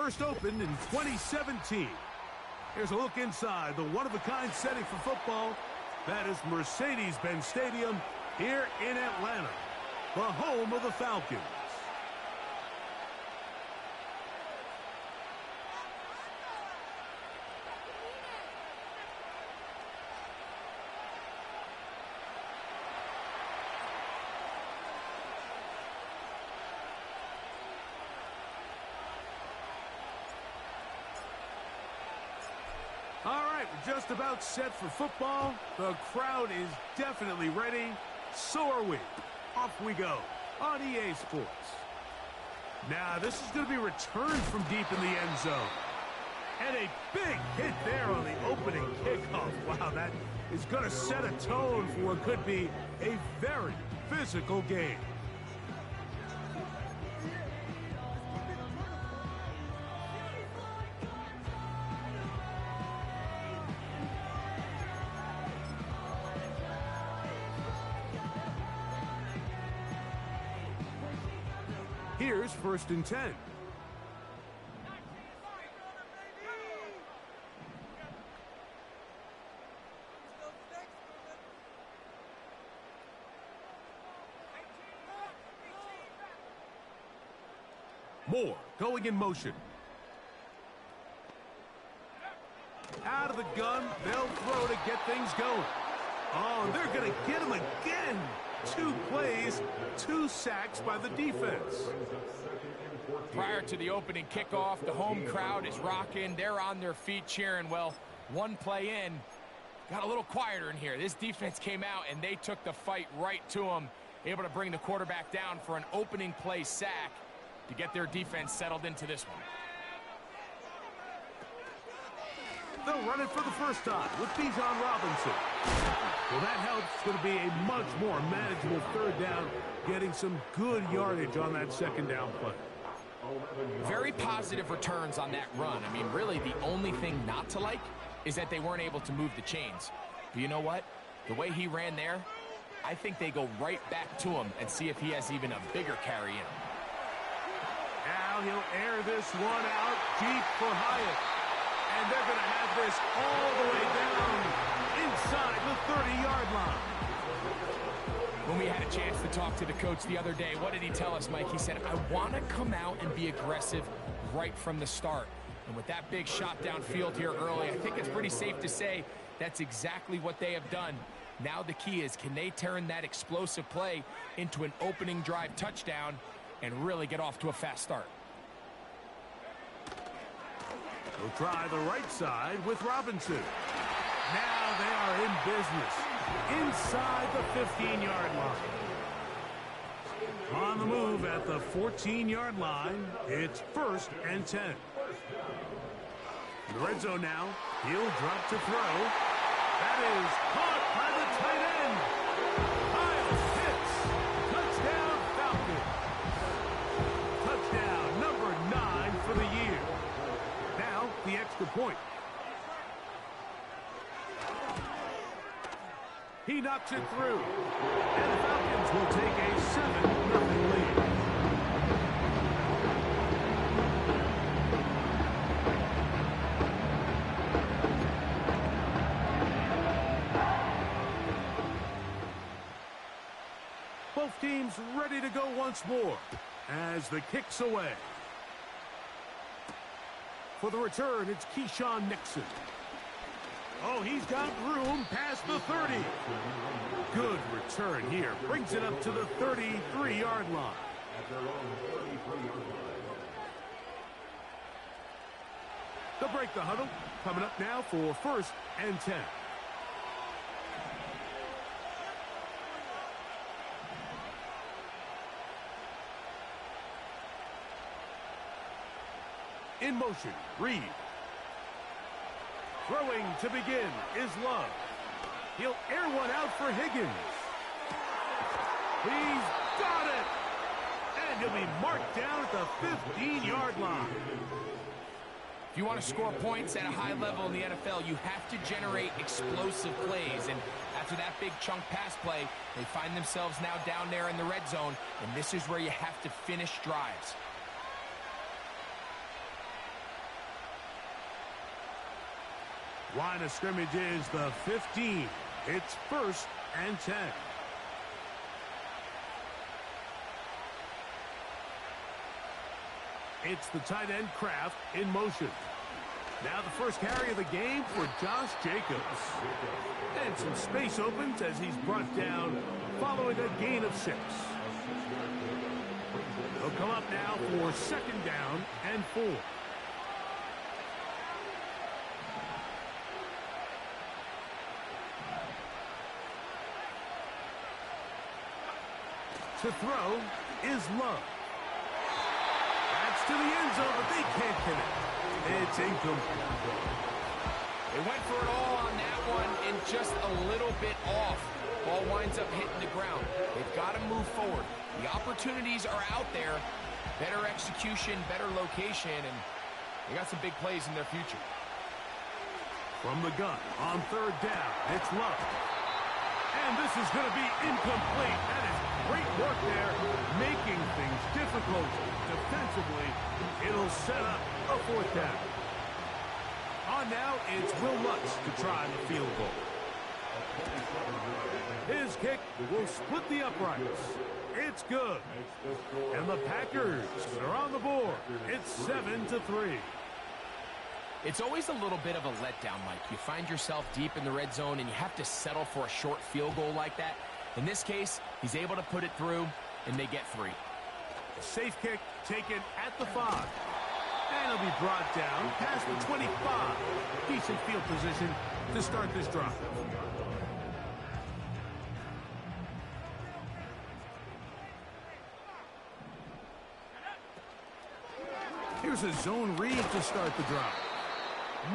First opened in 2017. Here's a look inside the one-of-a-kind setting for football. That is Mercedes-Benz Stadium here in Atlanta, the home of the Falcons. All right, we're just about set for football. The crowd is definitely ready. So are we. Off we go on EA Sports. Now, this is going to be returned from deep in the end zone. And a big hit there on the opening kickoff. Wow, that is going to set a tone for what could be a very physical game. Here's 1st and 10. Moore going in motion. Out of the gun, they'll throw to get things going. Oh, and they're going to get him again. 2 plays, 2 sacks by the defense. Prior to the opening kickoff, the home crowd is rocking. They're on their feet cheering. Well, 1 play in, got a little quieter in here. This defense came out, and they took the fight right to them, able to bring the quarterback down for an opening play sack to get their defense settled into this one. They'll run it for the first time with Bijan Robinson. Well, that helps. It's going to be a much more manageable 3rd down, getting some good yardage on that 2nd down play. Very positive returns on that run. I mean, really, the only thing not to like is that they weren't able to move the chains. But you know what? The way he ran there, I think they go right back to him and see if he has even a bigger carry in him. Now he'll air this one out deep for Hyatt. And they're going to have this all the way down inside the 30-yard line. When we had a chance to talk to the coach the other day, what did he tell us, Mike? He said, I want to come out and be aggressive right from the start. And with that big shot downfield here early, I think it's pretty safe to say that's exactly what they have done. Now the key is, can they turn that explosive play into an opening drive touchdown and really get off to a fast start? We'll try the right side with Robinson. Now they are in business inside the 15-yard line. On the move at the 14-yard line, it's 1st and 10. In the red zone now, he'll drop to throw. That is caught by the tight end. Miles hits. Touchdown, Falcons. Touchdown number 9 for the year. Now, the extra point. He knocks it through. And the Falcons will take a 7-0 lead. Both teams ready to go once more as the kick's away. For the return, it's Keyshawn Nixon. Oh, he's got room past the 30. Good return here. Brings it up to the 33-yard line. They'll break the huddle. Coming up now for 1st and 10. In motion, Reed. Throwing to begin is Love. He'll air one out for Higgins. He's got it! And he'll be marked down at the 15-yard line. If you want to score points at a high level in the NFL, you have to generate explosive plays. And after that big chunk pass play, they find themselves now down there in the red zone. And this is where you have to finish drives. Line of scrimmage is the 15. It's 1st and 10. It's the tight end Kraft in motion. Now the first carry of the game for Josh Jacobs. And some space opens as he's brought down following a gain of 6. He'll come up now for 2nd down and 4. To throw is Love. That's to the end zone, but they can't connect. It's incomplete. They went for it all on that one and just a little bit off. Ball winds up hitting the ground. They've got to move forward. The opportunities are out there. Better execution, better location, and they got some big plays in their future. From the gun on 3rd down, it's Love. And this is going to be incomplete. That is great work there, making things difficult defensively. It'll set up a 4th down. On now, it's Will Lutz to try the field goal. His kick will split the uprights. It's good. And the Packers are on the board. It's 7-3. It's always a little bit of a letdown, Mike. You find yourself deep in the red zone and you have to settle for a short field goal like that. In this case, he's able to put it through, and they get 3. Safe kick taken at the 5. And he'll be brought down past the 25. Decent field position to start this drive. Here's a zone read to start the drive.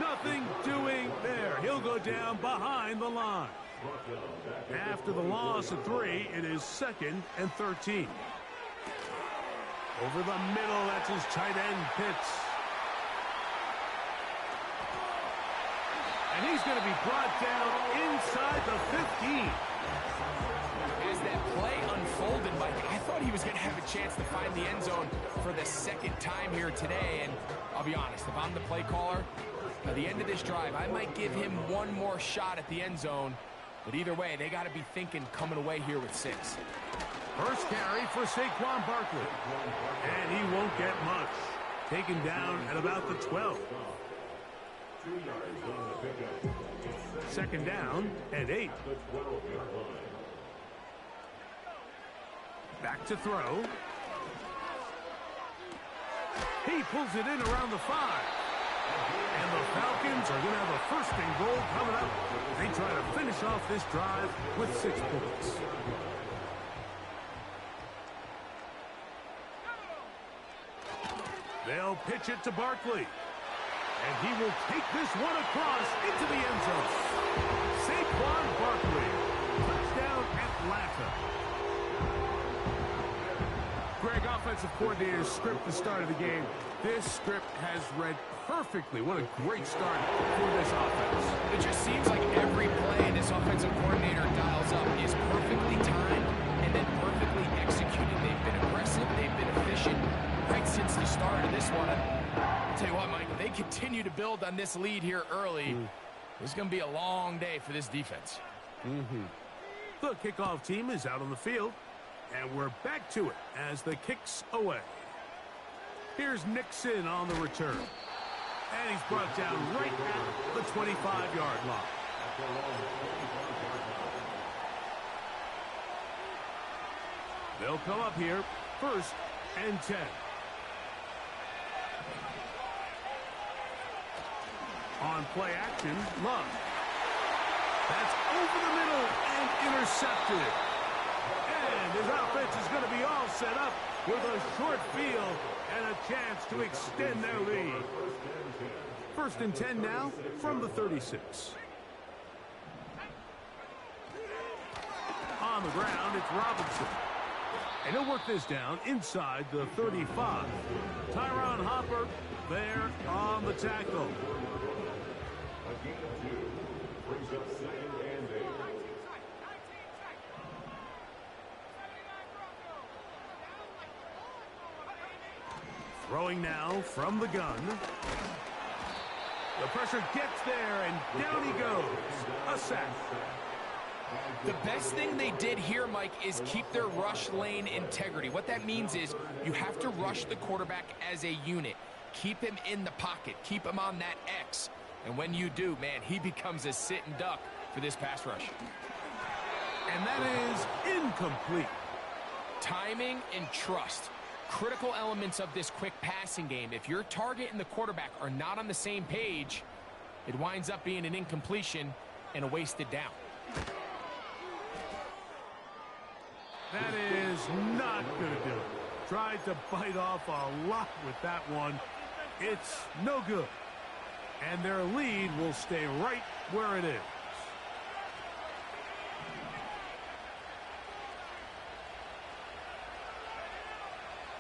Nothing doing there. He'll go down behind the line. After the loss of 3, it is 2nd and 13. Over the middle, that's his tight end, Pitts. And he's going to be brought down inside the 15. As that play unfolded, Mike, I thought he was going to have a chance to find the end zone for the 2nd time here today. And I'll be honest, if I'm the play caller, at the end of this drive, I might give him one more shot at the end zone. But either way, they got to be thinking coming away here with 6. First carry for Saquon Barkley. And he won't get much. Taken down at about the 12. 2nd down and 8. Back to throw. He pulls it in around the 5. And the Falcons are going to have a 1st and goal coming up. They try to finish off this drive with 6 points. They'll pitch it to Barkley. And he will take this one across into the end zone. Saquon Barkley. Touchdown, Atlanta. Greg, offensive coordinator's script the start of the game. This script has read perfectly. What a great start for this offense. It just seems like every play this offensive coordinator dials up is perfectly timed and then perfectly executed. They've been aggressive. They've been efficient right since the start of this one. I'll tell you what, Mike, if they continue to build on this lead here early, it's going to be a long day for this defense. The kickoff team is out on the field, and we're back to it as the kick's away. Here's Nixon on the return. And he's brought down right at the 25-yard line. They'll come up here 1st and 10. On play action, Love. That's over the middle and intercepted. And his offense is going to be all set up with a short field and a chance to extend their lead. 1st and 10 now from the 36. On the ground, it's Robinson. And he'll work this down inside the 35. Tyron Hopper there on the tackle. Throwing now from the gun. The pressure gets there, and down he goes. A sack. The best thing they did here, Mike, is keep their rush lane integrity. What that means is you have to rush the quarterback as a unit. Keep him in the pocket. Keep him on that X. And when you do, man, he becomes a sitting duck for this pass rush. And that is incomplete. Timing and trust. Critical elements of this quick passing game. If your target and the quarterback are not on the same page, it winds up being an incompletion and a wasted down. That is not going to do it. Tried to bite off a lot with that one. It's no good. And their lead will stay right where it is.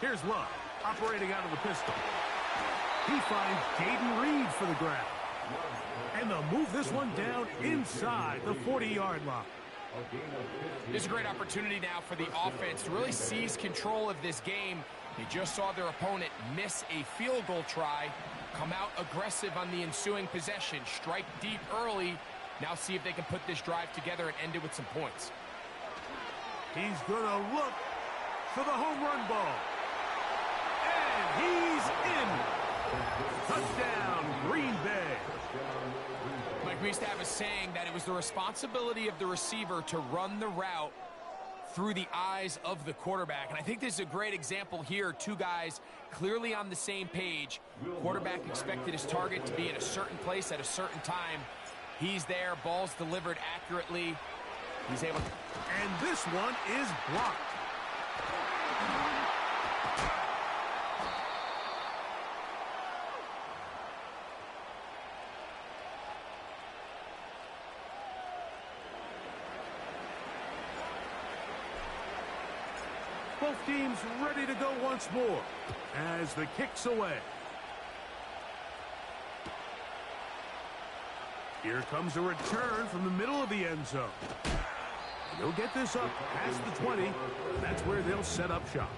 Here's Love, operating out of the pistol. He finds Jaden Reed for the grab. And they'll move this one down inside the 40-yard line. This is a great opportunity now for the offense to really seize control of this game. They just saw their opponent miss a field goal try, come out aggressive on the ensuing possession, strike deep early. Now see if they can put this drive together and end it with some points. He's going to look for the home run ball. And he's in. Touchdown, Green Bay. Mike, we used to have a saying that it was the responsibility of the receiver to run the route through the eyes of the quarterback. And I think this is a great example here. Two guys clearly on the same page. Quarterback expected his target to be in a certain place at a certain time. He's there, ball's delivered accurately. He's able to... And this one is blocked. Both teams ready to go once more as the kick's away. Here comes a return from the middle of the end zone. They'll get this up past the 20. That's where they'll set up shop.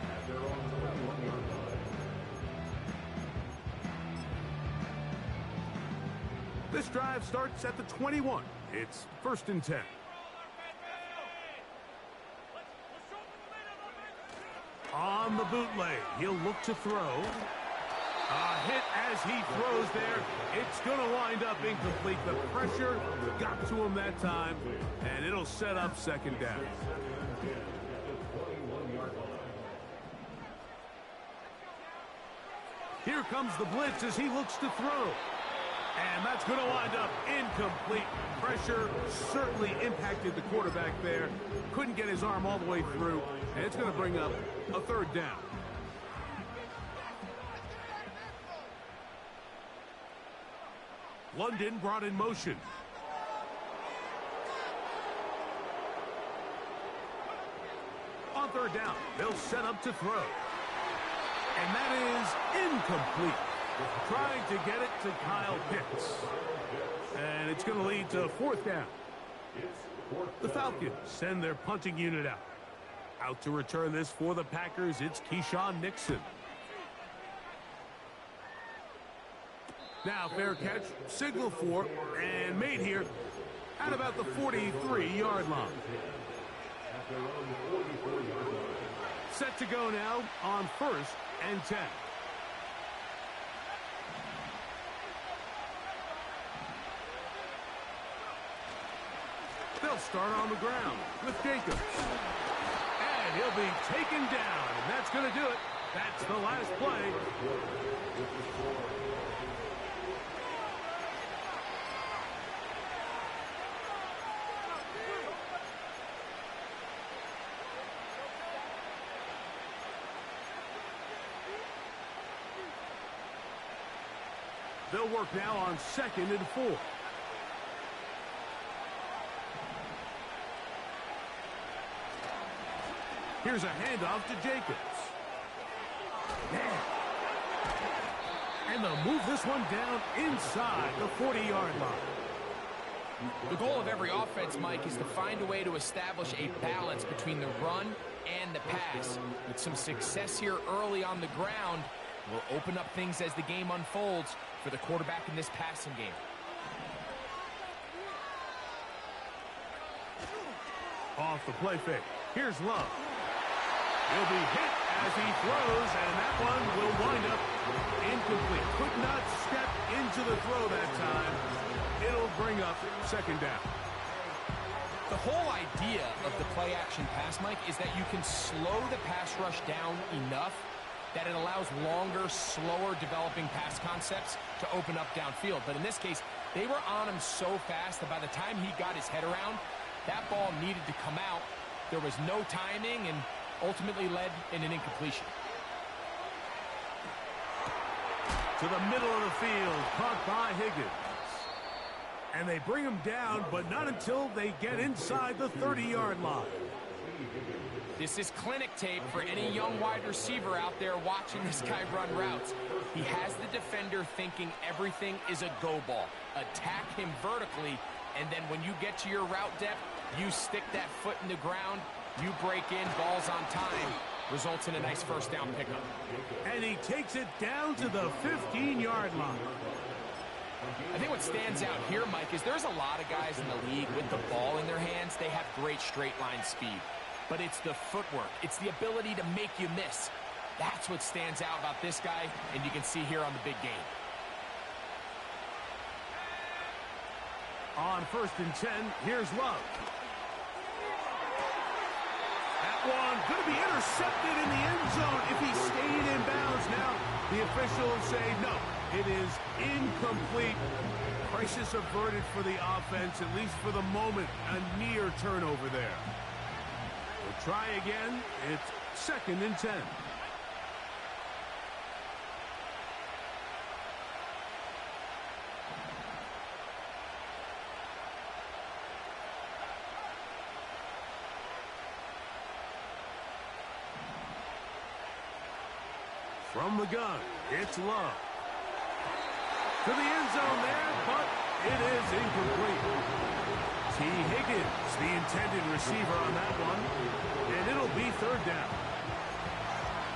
This drive starts at the 21. It's 1st and 10. On the bootleg, he'll look to throw. A hit as he throws there. It's going to wind up incomplete. The pressure got to him that time, and it'll set up 2nd down. Here comes the blitz as he looks to throw. And that's going to wind up incomplete. Pressure certainly impacted the quarterback there. Couldn't get his arm all the way through, and it's going to bring up a 3rd down. London brought in motion. On 3rd down, they'll set up to throw. And that is incomplete. Trying to get it to Kyle Pitts. And it's going to lead to 4th down. The Falcons send their punting unit out. Out to return this for the Packers, it's Keyshawn Nixon. Now fair catch, signal for, and made here at about the 43-yard line. Set to go now on 1st and 10. They'll start on the ground with Jacobs. And he'll be taken down, and that's going to do it. That's the last play. They'll work now on 2nd and 4. Here's a handoff to Jacobs. And they'll move this one down inside the 40-yard line. The goal of every offense, Mike, is to find a way to establish a balance between the run and the pass. With some success here early on the ground, will open up things as the game unfolds for the quarterback in this passing game. Off the play fake. Here's Love. He'll be hit as he throws, and that one will wind up incomplete. Could not step into the throw that time. It'll bring up second down. The whole idea of the play-action pass, Mike, is that you can slow the pass rush down enough that it allows longer, slower developing pass concepts to open up downfield. But in this case, they were on him so fast that by the time he got his head around, that ball needed to come out. There was no timing and ultimately led in an incompletion. To the middle of the field, caught by Higgins. And they bring him down, but not until they get inside the 30-yard line. This is clinic tape for any young wide receiver out there watching this guy run routes. He has the defender thinking everything is a go ball. Attack him vertically, and then when you get to your route depth, you stick that foot in the ground, you break in, balls on time, results in a nice first down pickup. And he takes it down to the 15-yard line. I think what stands out here, Mike, is there's a lot of guys in the league with the ball in their hands. They have great straight line speed. But it's the footwork. It's the ability to make you miss. That's what stands out about this guy, and you can see here on the big game. On 1st and 10, here's Love. That one going to be intercepted in the end zone if he stayed in bounds. Now, the officials say no. It is incomplete. Crisis averted for the offense, at least for the moment. A near turnover there. We'll try again. It's 2nd and 10. From the gun, it's Love. To the end zone there, but it is incomplete. T. Higgins, the intended receiver on that one, and it'll be 3rd down.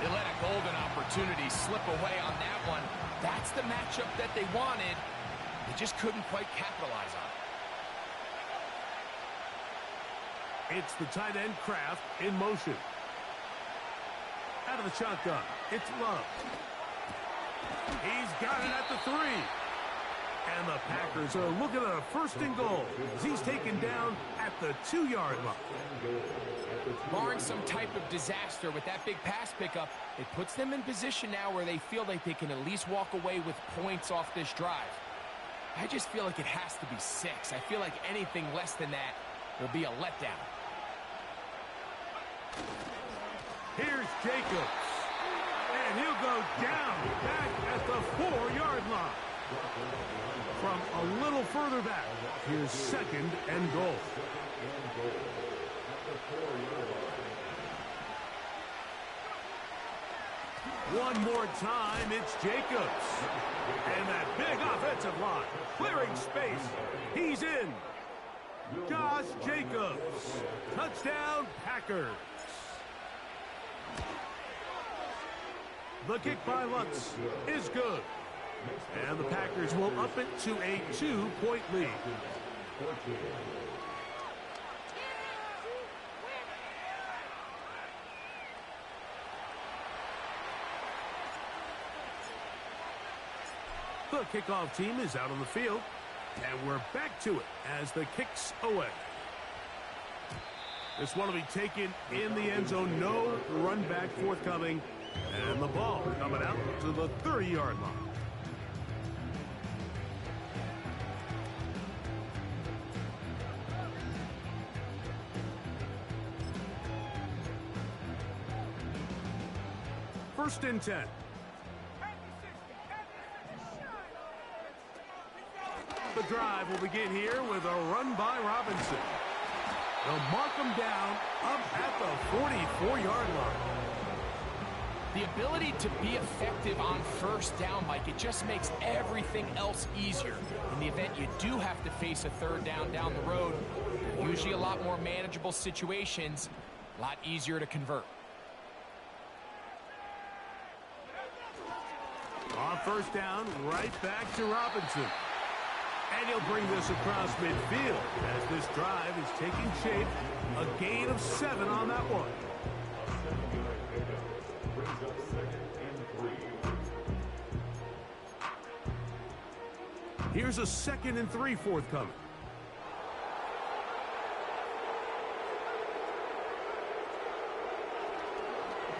They let a golden opportunity slip away on that one. That's the matchup that they wanted. They just couldn't quite capitalize on it. It's the tight end Kraft in motion. Out of the shotgun, it's Love. He's got it at the 3. And the Packers are looking at a 1st and goal as he's taken down at the 2-yard line. Barring some type of disaster with that big pass pickup, it puts them in position now where they feel like they can at least walk away with points off this drive. I just feel like it has to be 6. I feel like anything less than that will be a letdown. Here's Jacobs. And he'll go down back at the 4-yard line. From a little further back, here's 2nd and goal. One more time, it's Jacobs. And that big offensive line, clearing space. He's in. Josh Jacobs. Touchdown, Packers. The kick by Lutz is good. And the Packers will up it to a 2-point lead. The kickoff team is out on the field. And we're back to it as the kick's away. This one will be taken in the end zone. No run back forthcoming. And the ball coming out to the 30-yard line. First and 10. The drive will begin here with a run by Robinson. They'll mark him down up at the 44-yard line. The ability to be effective on 1st down, Mike, it just makes everything else easier. In the event you do have to face a 3rd down the road, usually a lot more manageable situations, a lot easier to convert. first down right back to Robinson. And he'll bring this across midfield as this drive is taking shape. A gain of 7 on that one. Here's a 2nd and 3 forthcoming.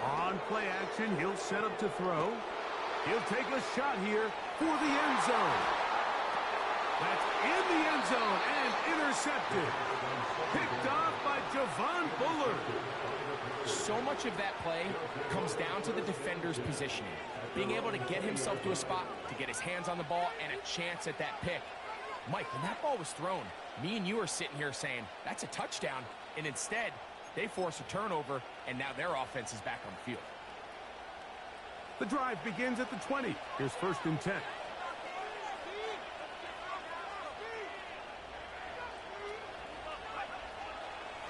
On play action, he'll set up to throw. He'll take a shot here for the end zone. That's in the end zone and intercepted. Picked off by Javon Bullard. So much of that play comes down to the defender's positioning. Being able to get himself to a spot, to get his hands on the ball, and a chance at that pick. Mike, when that ball was thrown, me and you are sitting here saying, that's a touchdown. And instead, they force a turnover, and now their offense is back on the field. The drive begins at the 20. Here's 1st and 10.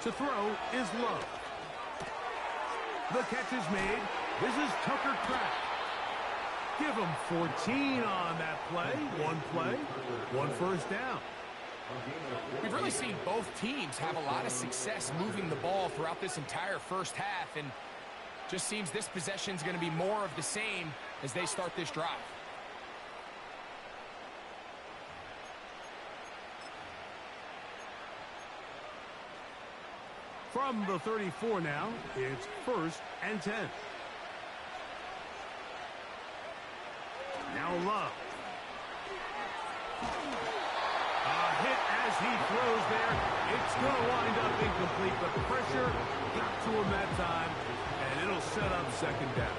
To throw is Love. The catch is made. This is Tucker Kraft. Give him 14 on that play. One first down. We've really seen both teams have a lot of success moving the ball throughout this entire first half, and just seems this possession is going to be more of the same as they start this drive. From the 34 now, it's 1st and 10. Now Love. A hit as he throws there. It's going to wind up incomplete, but pressure got to him that time, and it'll set up 2nd down.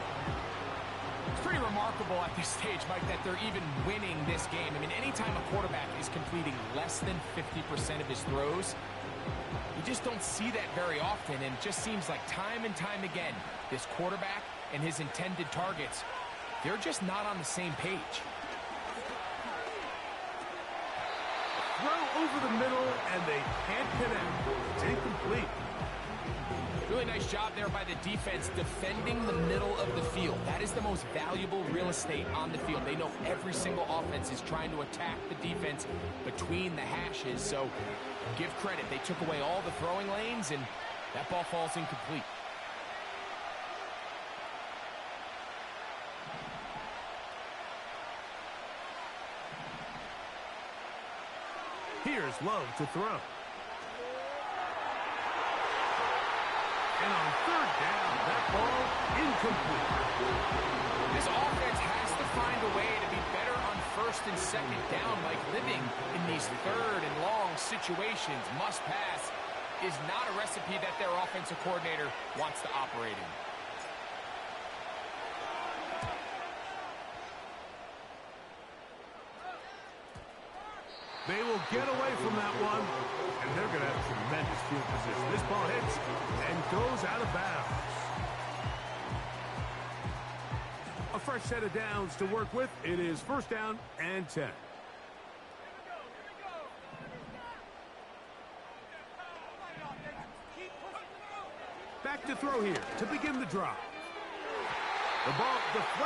It's pretty remarkable at this stage, Mike, that they're even winning this game. I mean, anytime a quarterback is completing less than 50% of his throws, you just don't see that very often, and it just seems like time and time again, this quarterback and his intended targets, they're just not on the same page. Throw over the middle, and they can't connect. It's incomplete. Really nice job there by the defense defending the middle of the field. That is the most valuable real estate on the field. They know every single offense is trying to attack the defense between the hashes, so give credit. They took away all the throwing lanes, and that ball falls incomplete. Here's Love to throw. And on 3rd down, that ball incomplete. This offense has to find a way to be better on 1st and 2nd down, like living in these 3rd and long situations. Must pass is not a recipe that their offensive coordinator wants to operate in. They will get away from that one, and they're going to have tremendous field position. This ball hits and goes out of bounds. A fresh set of downs to work with. It is 1st down and 10. Back to throw here to begin the drive. The ball deflected.